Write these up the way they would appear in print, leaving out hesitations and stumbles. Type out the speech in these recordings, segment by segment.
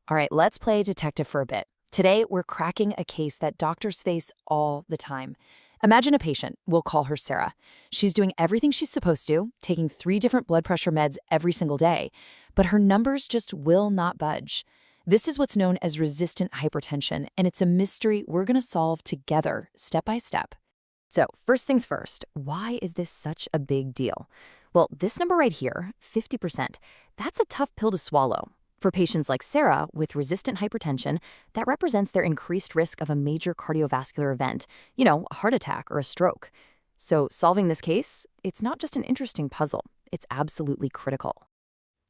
All right, let's play detective for a bit. Today, we're cracking a case that doctors face all the time. Imagine a patient. We'll call her Sarah. She's doing everything she's supposed to, taking 3 different blood pressure meds every single day, but her numbers just will not budge. This is what's known as resistant hypertension, and it's a mystery we're going to solve together, step by step. So, first things first, why is this such a big deal? Well, this number right here, 50%, that's a tough pill to swallow. For patients like Sarah with resistant hypertension, that represents their increased risk of a major cardiovascular event, a heart attack or a stroke. So solving this case, it's not just an interesting puzzle, it's absolutely critical.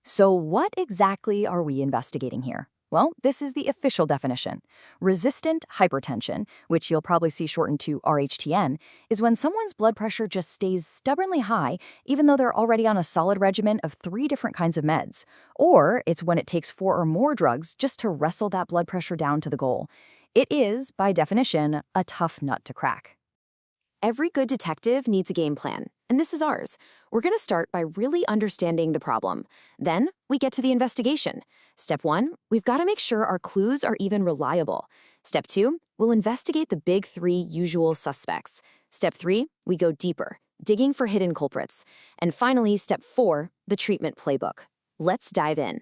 So what exactly are we investigating here? Well, this is the official definition. Resistant hypertension, which you'll probably see shortened to RHTN, is when someone's blood pressure just stays stubbornly high even though they're already on a solid regimen of 3 different kinds of meds. Or it's when it takes 4 or more drugs just to wrestle that blood pressure down to the goal. It is, by definition, a tough nut to crack. Every good detective needs a game plan, and this is ours. We're going to start by really understanding the problem. Then, we get to the investigation. Step 1, we've got to make sure our clues are even reliable. Step 2, we'll investigate the big 3 usual suspects. Step 3, we go deeper, digging for hidden culprits. And finally, Step 4, the treatment playbook. Let's dive in.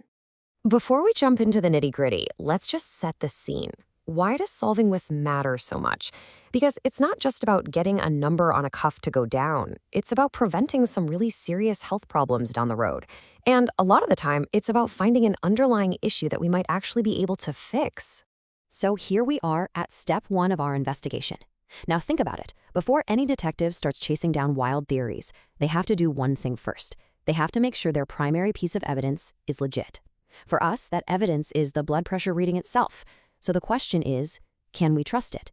Before we jump into the nitty-gritty, let's just set the scene. Why does solving this matter so much? Because it's not just about getting a number on a cuff to go down. It's about preventing some really serious health problems down the road. And a lot of the time, it's about finding an underlying issue that we might actually be able to fix. So here we are at step 1 of our investigation. Now think about it. Before any detective starts chasing down wild theories, they have to do one thing first. They have to make sure their primary piece of evidence is legit. For us, that evidence is the blood pressure reading itself. So the question is, can we trust it?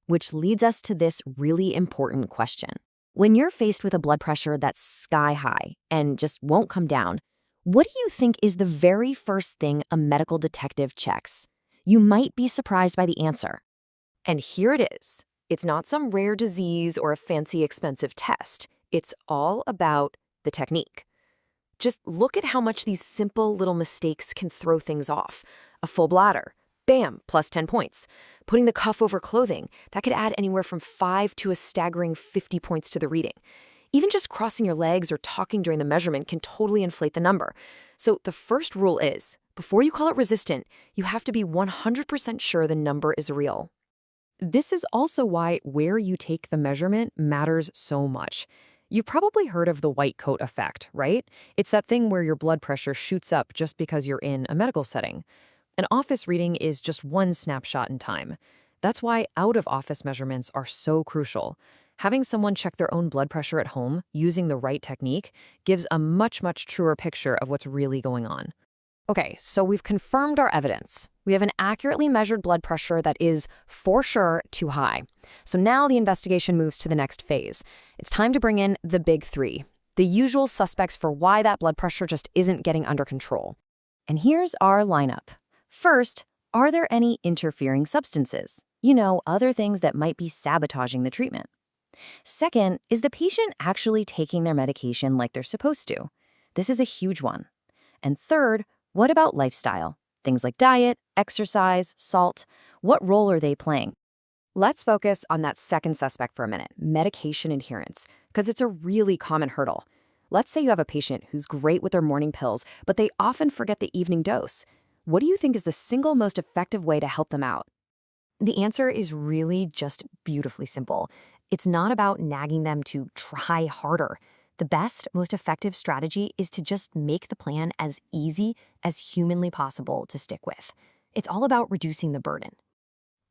Which leads us to this really important question. When you're faced with a blood pressure that's sky high and just won't come down, what do you think is the very first thing a medical detective checks? You might be surprised by the answer. And here it is. It's not some rare disease or a fancy expensive test. It's all about the technique. Just look at how much these simple little mistakes can throw things off. A full bladder. Bam, plus 10 points. Putting the cuff over clothing, that could add anywhere from 5 to a staggering 50 points to the reading. Even just crossing your legs or talking during the measurement can totally inflate the number. So the first rule is, before you call it resistant, you have to be 100% sure the number is real. This is also why where you take the measurement matters so much. You've probably heard of the white coat effect, right? It's that thing where your blood pressure shoots up just because you're in a medical setting. An office reading is just one snapshot in time. That's why out-of-office measurements are so crucial. Having someone check their own blood pressure at home using the right technique gives a much, much truer picture of what's really going on. Okay, so we've confirmed our evidence. We have an accurately measured blood pressure that is, for sure, too high. So now the investigation moves to the next phase. It's time to bring in the big 3, the usual suspects for why that blood pressure just isn't getting under control. And here's our lineup. First, are there any interfering substances? Other things that might be sabotaging the treatment. Second, is the patient actually taking their medication like they're supposed to? This is a huge one. And third, what about lifestyle? Things like diet, exercise, salt. What role are they playing? Let's focus on that second suspect for a minute, medication adherence, because it's a really common hurdle. Let's say you have a patient who's great with their morning pills, but they often forget the evening dose. What do you think is the single most effective way to help them out? The answer is really just beautifully simple. It's not about nagging them to try harder. The best, most effective strategy is to just make the plan as easy as humanly possible to stick with. It's all about reducing the burden.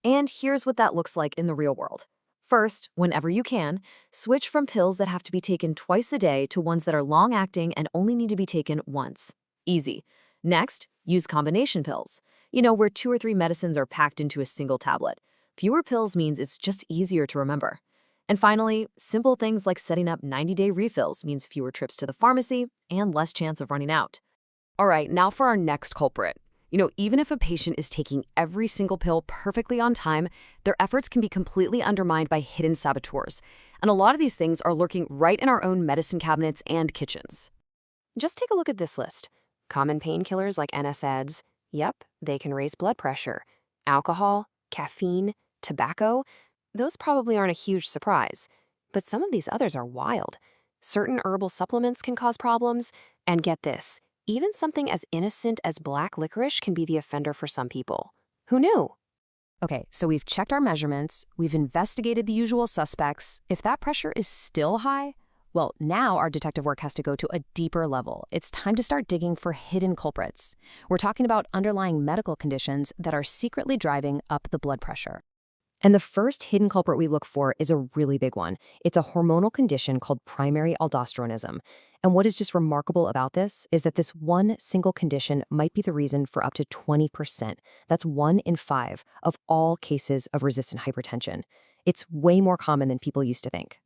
And here's what that looks like in the real world. First, whenever you can, switch from pills that have to be taken twice a day to ones that are long-acting and only need to be taken once. Easy. Next, use combination pills. Where 2 or 3 medicines are packed into a single tablet. Fewer pills means it's just easier to remember. And finally, simple things like setting up 90-day refills means fewer trips to the pharmacy and less chance of running out. All right, now for our next culprit. Even if a patient is taking every single pill perfectly on time, their efforts can be completely undermined by hidden saboteurs. And a lot of these things are lurking right in our own medicine cabinets and kitchens. Just take a look at this list. Common painkillers like NSAIDs, Yep, they can raise blood pressure. Alcohol, caffeine, tobacco, those probably aren't a huge surprise. But some of these others are wild. Certain herbal supplements can cause problems, and get this, even something as innocent as black licorice can be the offender for some people. Who knew? Okay, so we've checked our measurements, we've investigated the usual suspects. If that pressure is still high, well, now our detective work has to go to a deeper level. It's time to start digging for hidden culprits. We're talking about underlying medical conditions that are secretly driving up the blood pressure. And the first hidden culprit we look for is a really big one. It's a hormonal condition called primary aldosteronism. And what is just remarkable about this is that this one single condition might be the reason for up to 20%. That's 1 in 5 of all cases of resistant hypertension. It's way more common than people used to think.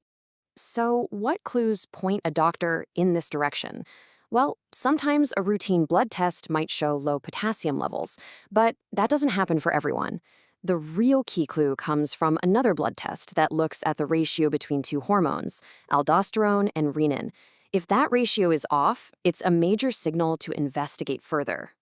So, what clues point a doctor in this direction? Well, sometimes a routine blood test might show low potassium levels, but that doesn't happen for everyone. The real key clue comes from another blood test that looks at the ratio between two hormones, aldosterone and renin. If that ratio is off, it's a major signal to investigate further.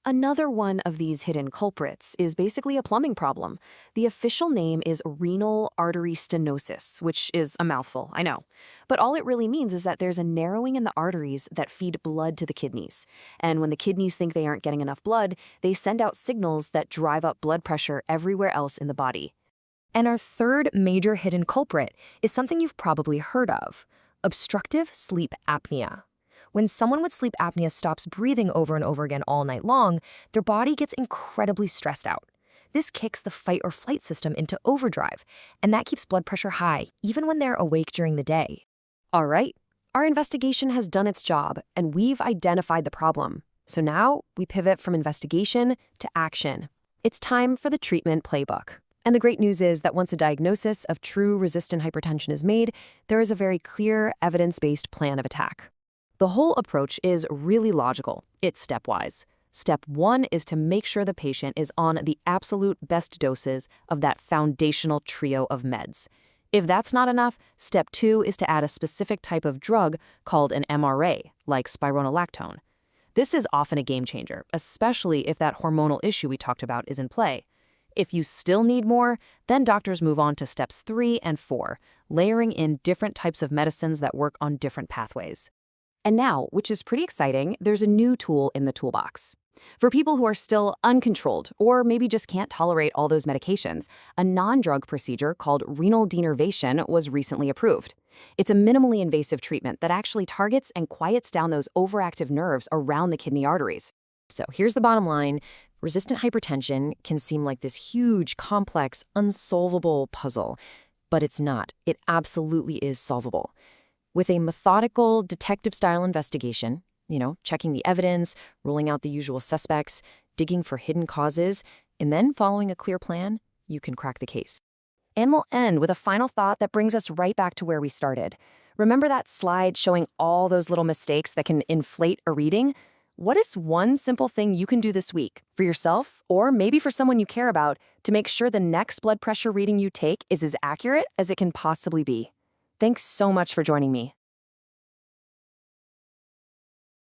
Another one of these hidden culprits is basically a plumbing problem. The official name is renal artery stenosis, which is a mouthful, I know. But all it really means is that there's a narrowing in the arteries that feed blood to the kidneys. And when the kidneys think they aren't getting enough blood, they send out signals that drive up blood pressure everywhere else in the body. And our third major hidden culprit is something you've probably heard of: obstructive sleep apnea. When someone with sleep apnea stops breathing over and over again all night long, their body gets incredibly stressed out. This kicks the fight or flight system into overdrive, and that keeps blood pressure high, even when they're awake during the day. All right, our investigation has done its job, and we've identified the problem. So now we pivot from investigation to action. It's time for the treatment playbook. And the great news is that once a diagnosis of true resistant hypertension is made, there is a very clear, evidence-based plan of attack. The whole approach is really logical. It's stepwise. Step 1 is to make sure the patient is on the absolute best doses of that foundational trio of meds. If that's not enough, step 2 is to add a specific type of drug called an MRA, like spironolactone. This is often a game changer, especially if that hormonal issue we talked about is in play. If you still need more, then doctors move on to steps 3 and 4, layering in different types of medicines that work on different pathways. And now, which is pretty exciting, there's a new tool in the toolbox. For people who are still uncontrolled or maybe just can't tolerate all those medications, a non-drug procedure called renal denervation was recently approved. It's a minimally invasive treatment that actually targets and quiets down those overactive nerves around the kidney arteries. So here's the bottom line. Resistant hypertension can seem like this huge, complex, unsolvable puzzle, but it's not. It absolutely is solvable. With a methodical, detective-style investigation, checking the evidence, ruling out the usual suspects, digging for hidden causes, and then following a clear plan, you can crack the case. And we'll end with a final thought that brings us right back to where we started. Remember that slide showing all those little mistakes that can inflate a reading? What is one simple thing you can do this week, for yourself or maybe for someone you care about, to make sure the next blood pressure reading you take is as accurate as it can possibly be? Thanks so much for joining me.